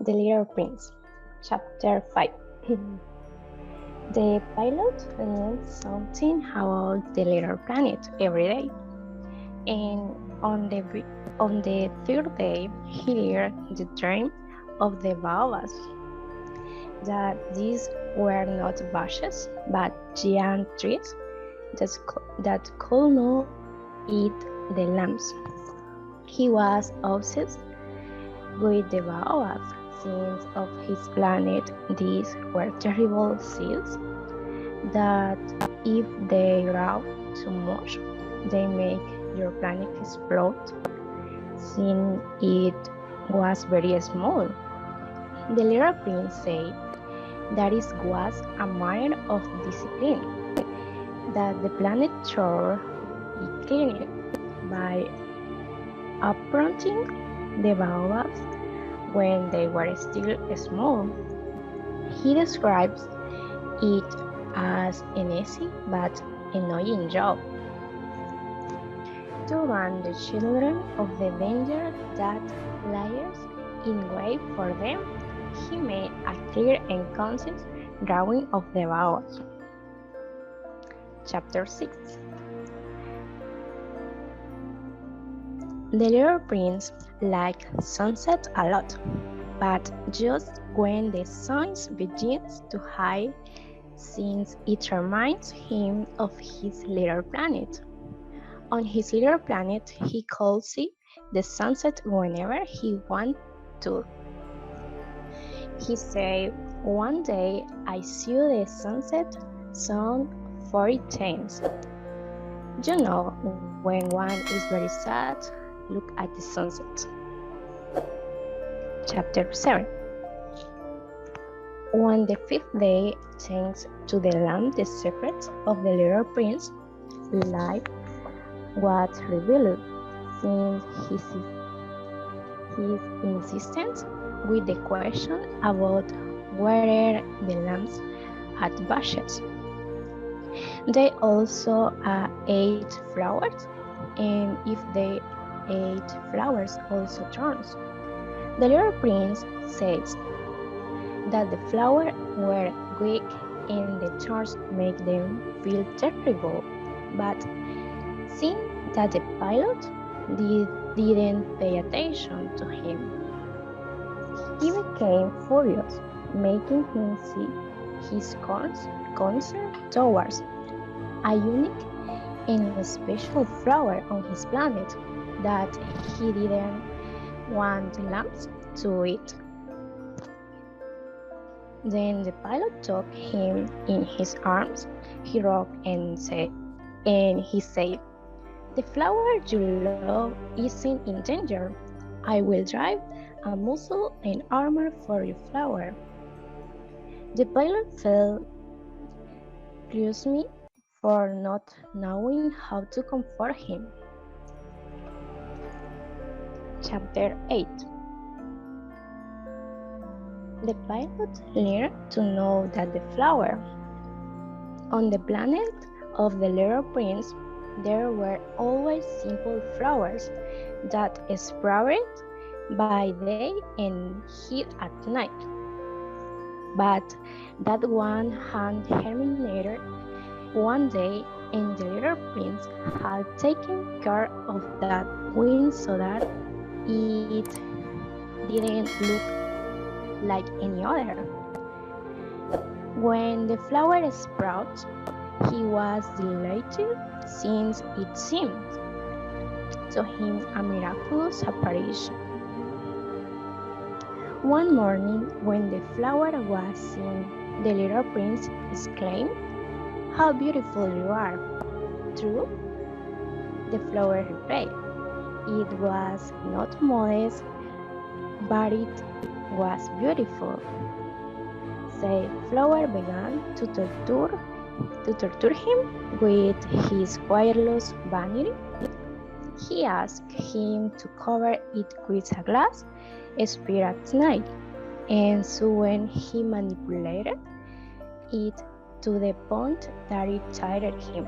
The Little Prince, Chapter 5. The pilot learns something about the little planet every day, and on the third day, he learned the dream of the baobabs, that these were not bushes, but giant trees that could not eat the lambs. He was obsessed with the baobabs, since of his planet these were terrible seeds that if they grow too much, they make your planet explode, since it was very small. The little prince said that it was a matter of discipline, that the planet should be cleaned by uprooting the baobabs when they were still small. He describes it as an easy but annoying job. To warn the children of the danger that lies in wait for them, he made a clear and concise drawing of the baobabs. Chapter 6. The little prince liked sunset a lot, but just when the sun begins to hide, since it reminds him of his little planet. On his little planet, he could see the sunset whenever he wanted to. He said, "One day I saw the sunset some 40 times. You know, when one is very sad, look at the sunset." Chapter 7. On the fifth day, thanks to the lamp, the secret of the little prince's life was revealed, since his insistence with the question about whether the lambs had bushes. They also ate flowers, and if they ate flowers, also thorns. The little prince says that the flowers were weak and the thorns make them feel terrible, but seeing that the pilot didn't pay attention to him, he became furious, making him see his concern towards a unique and special flower on his planet that he didn't want the lambs to eat. Then the pilot took him in his arms. He rocked and he said, "The flower you love isn't in danger. I will drive a muzzle and armor for your flower." The pilot felt me for not knowing how to comfort him. Chapter 8. The pilot learned to know that the flower on the planet of the little prince, there were always simple flowers that sprouted by day and hid at night. But that one hand germinated one day, and the little prince had taken care of that wind so that it didn't look like any other. When the flower sprouted, he was delighted, since it seemed to him a miraculous apparition. One morning, when the flower was seen, the little prince exclaimed, "How beautiful you are!" "True?" the flower replied. "It was not modest, but it was beautiful." The flower began to torture him with his querulous vanity. He asked him to cover it with a glass sphere at night, and soon he manipulated it to the point that it tired him.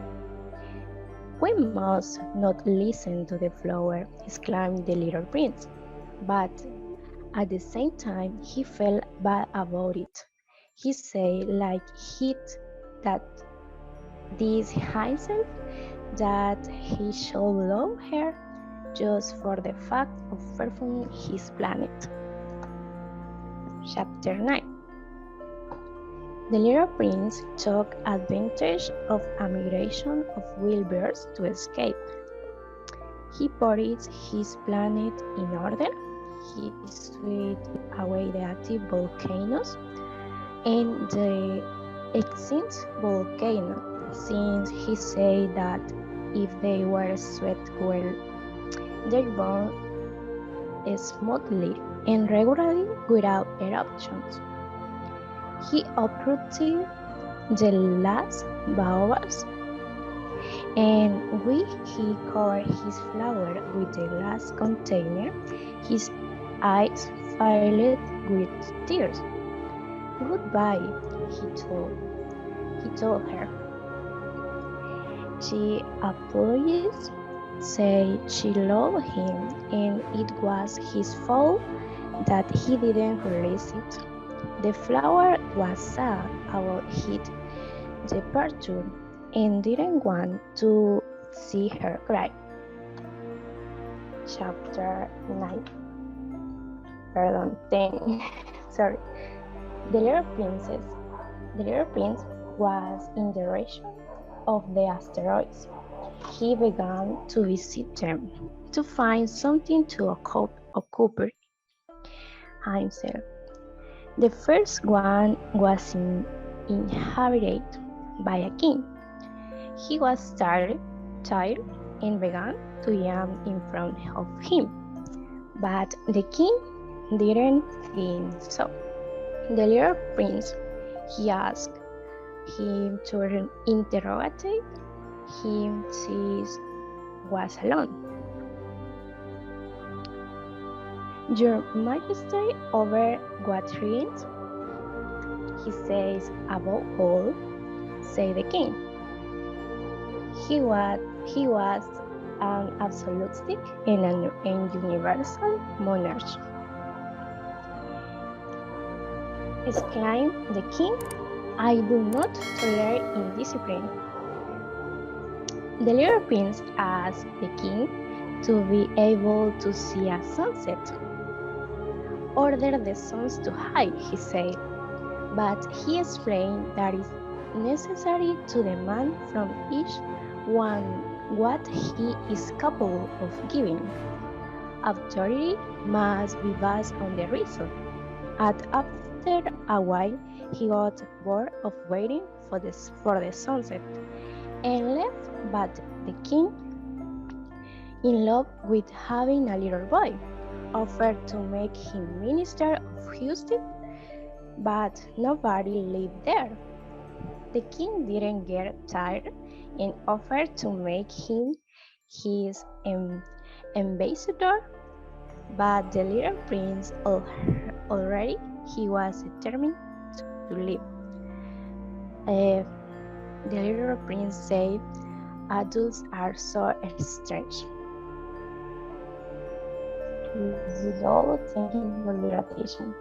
"We must not listen to the flower," exclaimed the little prince, "but At the same time, he felt bad about it. He said like that this himself that he should love her just for the fact of performing his planet. Chapter 9. The little prince took advantage of a migration of wild birds to escape. He put his planet in order. He swept away the active volcanoes and the extinct volcano, since he said that if they were swept well, they burned smoothly and regularly without eruptions. He uprooted the last baobabs, and when he covered his flower with the glass container, his eyes filled with tears. Goodbye, he told her. She apologized, said she loved him and it was his fault that he didn't release it. The flower was sad about his departure and didn't want to see her cry. Chapter 10. Sorry. The little prince was in the region of the asteroids. He began to visit them to find something to occupy himself. The first one was inhabited by a king. He was tired and began to yawn in front of him, but the king didn't think so. The little prince, he asked him to interrogate him since he was alone. Your Majesty, over what reasons? He says, above all, said the king. He was an absolutistic and an universal monarch. Exclaimed the king, I do not tolerate indiscipline. The little prince asked the king to be able to see a sunset. Order the suns to hide, he said, but he explained that it is necessary to demand from each one what he is capable of giving. Authority must be based on the reason. After a while, he got bored of waiting for the sunset and left, but the king, in love with having a little boy, offered to make him minister of justice, but nobody lived there. The king didn't get tired and offered to make him his ambassador, but the little prince already he was determined to leave. The little prince said, adults are so strange. This is all. Thank you for your attention.